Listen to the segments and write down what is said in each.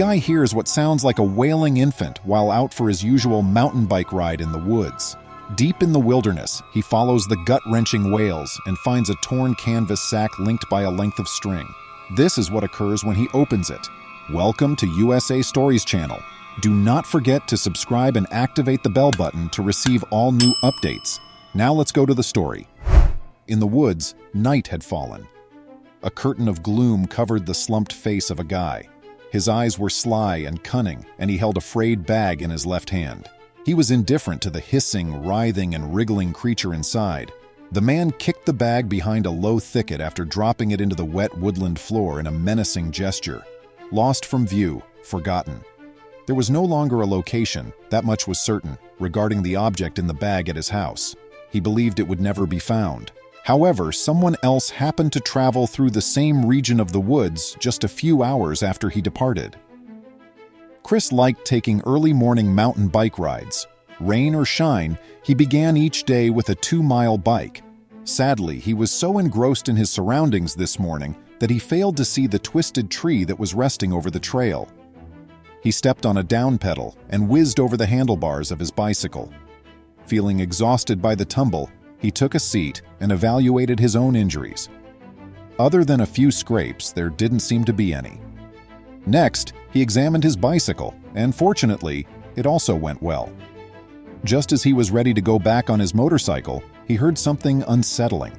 guy hears what sounds like a wailing infant while out for his usual mountain bike ride in the woods. Deep in the wilderness, he follows the gut-wrenching wails and finds a torn canvas sack linked by a length of string. This is what occurs when he opens it. Welcome to USA Stories channel. Do not forget to subscribe and activate the bell button to receive all new updates. Now let's go to the story. In the woods, night had fallen. A curtain of gloom covered the slumped face of a guy. His eyes were sly and cunning, and he held a frayed bag in his left hand. He was indifferent to the hissing, writhing, and wriggling creature inside. The man kicked the bag behind a low thicket after dropping it into the wet woodland floor in a menacing gesture. Lost from view, forgotten. There was no longer a location, that much was certain, regarding the object in the bag at his house. He believed it would never be found. However, someone else happened to travel through the same region of the woods just a few hours after he departed. Chris liked taking early morning mountain bike rides. Rain or shine, he began each day with a 2-mile bike. Sadly, he was so engrossed in his surroundings this morning that he failed to see the twisted tree that was resting over the trail. He stepped on a down pedal and whizzed over the handlebars of his bicycle. Feeling exhausted by the tumble, he took a seat and evaluated his own injuries. Other than a few scrapes, there didn't seem to be any. Next, he examined his bicycle, and fortunately, it also went well. Just as he was ready to go back on his motorcycle, he heard something unsettling.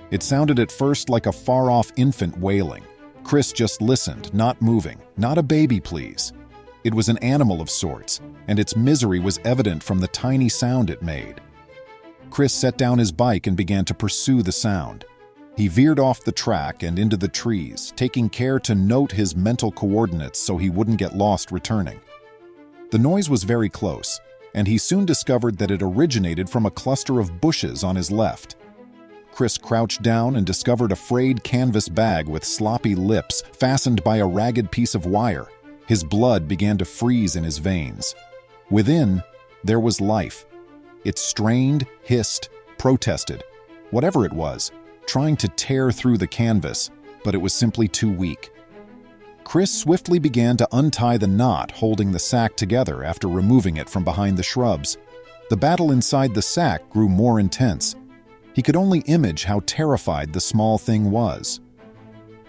It sounded at first like a far-off infant wailing. Chris just listened, not moving. Not a baby, please. It was an animal of sorts, and its misery was evident from the tiny sound it made. Chris set down his bike and began to pursue the sound. He veered off the track and into the trees, taking care to note his mental coordinates so he wouldn't get lost returning. The noise was very close, and he soon discovered that it originated from a cluster of bushes on his left. Chris crouched down and discovered a frayed canvas bag with sloppy lips fastened by a ragged piece of wire. His blood began to freeze in his veins. Within, there was life. It strained, hissed, protested, whatever it was, trying to tear through the canvas, but it was simply too weak. Chris swiftly began to untie the knot holding the sack together after removing it from behind the shrubs. The battle inside the sack grew more intense. He could only imagine how terrified the small thing was.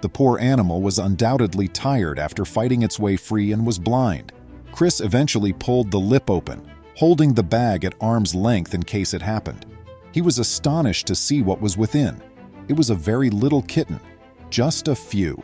The poor animal was undoubtedly tired after fighting its way free and was blind. Chris eventually pulled the lip open, holding the bag at arm's length in case it happened. He was astonished to see what was within. It was a very little kitten, just a few.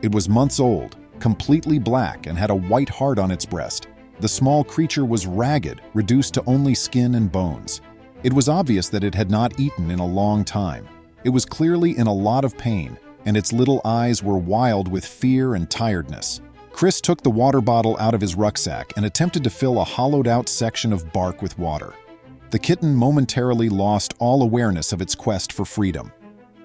It was months old, completely black, and had a white heart on its breast. The small creature was ragged, reduced to only skin and bones. It was obvious that it had not eaten in a long time. It was clearly in a lot of pain, and its little eyes were wild with fear and tiredness. Chris took the water bottle out of his rucksack and attempted to fill a hollowed-out section of bark with water. The kitten momentarily lost all awareness of its quest for freedom.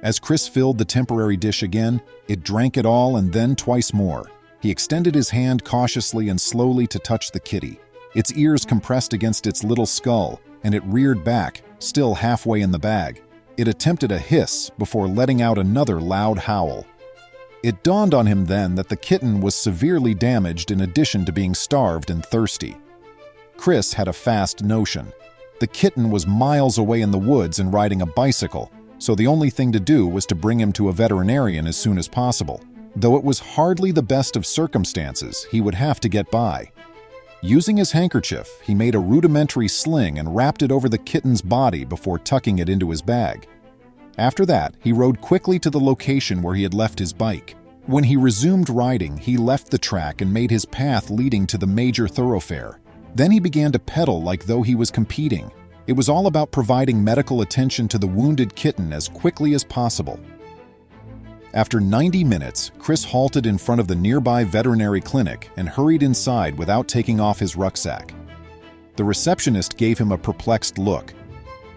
As Chris filled the temporary dish again, it drank it all and then twice more. He extended his hand cautiously and slowly to touch the kitty. Its ears compressed against its little skull, and it reared back, still halfway in the bag. It attempted a hiss before letting out another loud howl. It dawned on him then that the kitten was severely damaged in addition to being starved and thirsty. Chris had a fast notion. The kitten was miles away in the woods and riding a bicycle, so the only thing to do was to bring him to a veterinarian as soon as possible. Though it was hardly the best of circumstances, he would have to get by. Using his handkerchief, he made a rudimentary sling and wrapped it over the kitten's body before tucking it into his bag. After that, he rode quickly to the location where he had left his bike. When he resumed riding, he left the track and made his path leading to the major thoroughfare. Then he began to pedal like though he was competing. It was all about providing medical attention to the wounded kitten as quickly as possible. After 90 minutes, Chris halted in front of the nearby veterinary clinic and hurried inside without taking off his rucksack. The receptionist gave him a perplexed look.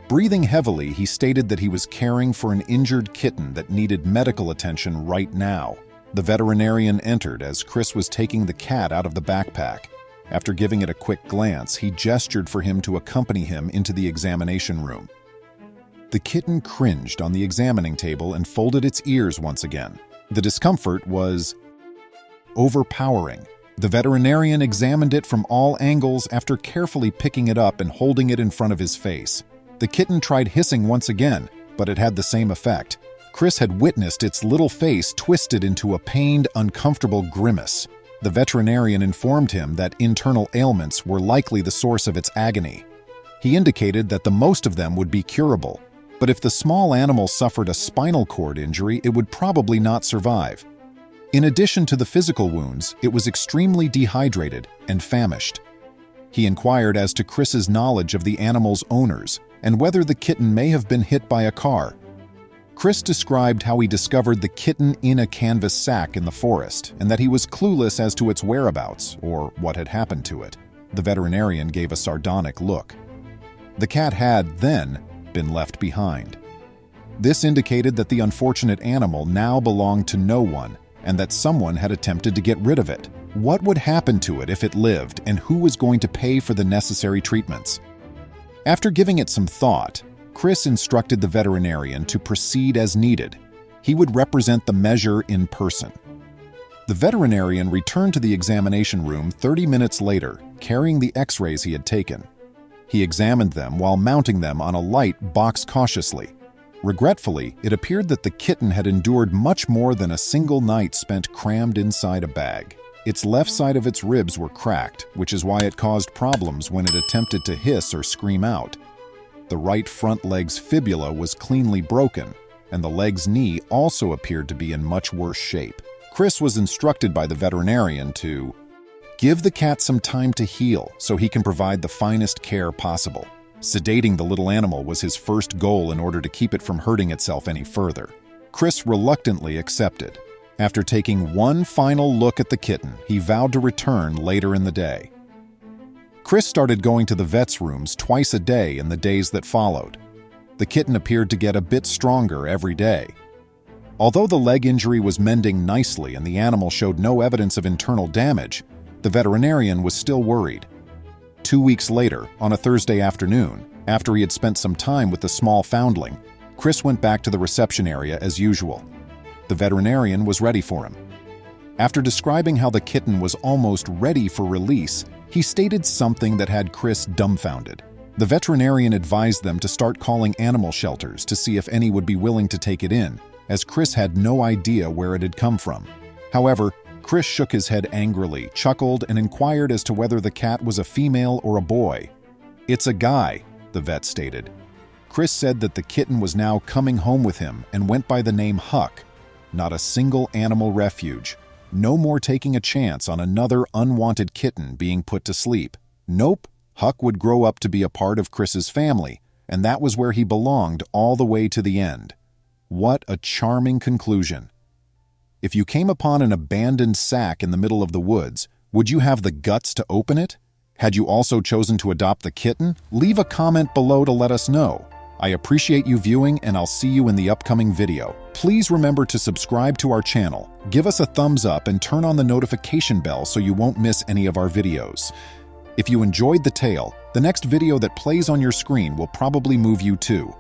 Breathing heavily, he stated that he was caring for an injured kitten that needed medical attention right now. The veterinarian entered as Chris was taking the cat out of the backpack. After giving it a quick glance, he gestured for him to accompany him into the examination room. The kitten cringed on the examining table and folded its ears once again. The discomfort was overpowering. The veterinarian examined it from all angles after carefully picking it up and holding it in front of his face. The kitten tried hissing once again, but it had the same effect. Chris had witnessed its little face twisted into a pained, uncomfortable grimace. The veterinarian informed him that internal ailments were likely the source of its agony. He indicated that the most of them would be curable, but if the small animal suffered a spinal cord injury, it would probably not survive. In addition to the physical wounds, it was extremely dehydrated and famished. He inquired as to Chris's knowledge of the animal's owners and whether the kitten may have been hit by a car. Chris described how he discovered the kitten in a canvas sack in the forest and that he was clueless as to its whereabouts or what had happened to it. The veterinarian gave a sardonic look. The cat had, then, been left behind. This indicated that the unfortunate animal now belonged to no one and that someone had attempted to get rid of it. What would happen to it if it lived, and who was going to pay for the necessary treatments? After giving it some thought, Chris instructed the veterinarian to proceed as needed. He would represent the measure in person. The veterinarian returned to the examination room 30 minutes later, carrying the x-rays he had taken. He examined them while mounting them on a light box cautiously. Regretfully, it appeared that the kitten had endured much more than a single night spent crammed inside a bag. Its left side of its ribs were cracked, which is why it caused problems when it attempted to hiss or scream out. The right front leg's fibula was cleanly broken, and the leg's knee also appeared to be in much worse shape. Chris was instructed by the veterinarian to give the cat some time to heal so he can provide the finest care possible. Sedating the little animal was his first goal in order to keep it from hurting itself any further. Chris reluctantly accepted. After taking one final look at the kitten, he vowed to return later in the day. Chris started going to the vet's rooms twice a day in the days that followed. The kitten appeared to get a bit stronger every day. Although the leg injury was mending nicely and the animal showed no evidence of internal damage, the veterinarian was still worried. 2 weeks later, on a Thursday afternoon, after he had spent some time with the small foundling, Chris went back to the reception area as usual. The veterinarian was ready for him. After describing how the kitten was almost ready for release, he stated something that had Chris dumbfounded. The veterinarian advised them to start calling animal shelters to see if any would be willing to take it in, as Chris had no idea where it had come from. However, Chris shook his head angrily, chuckled, and inquired as to whether the cat was a female or a boy. "It's a guy," the vet stated. Chris said that the kitten was now coming home with him and went by the name Huck. Not a single animal refuge. No more taking a chance on another unwanted kitten being put to sleep. Nope, Huck would grow up to be a part of Chris's family, and that was where he belonged all the way to the end. What a charming conclusion. If you came upon an abandoned sack in the middle of the woods, would you have the guts to open it? Had you also chosen to adopt the kitten? Leave a comment below to let us know. I appreciate you viewing, and I'll see you in the upcoming video. Please remember to subscribe to our channel, give us a thumbs up, and turn on the notification bell so you won't miss any of our videos. If you enjoyed the tale, the next video that plays on your screen will probably move you too.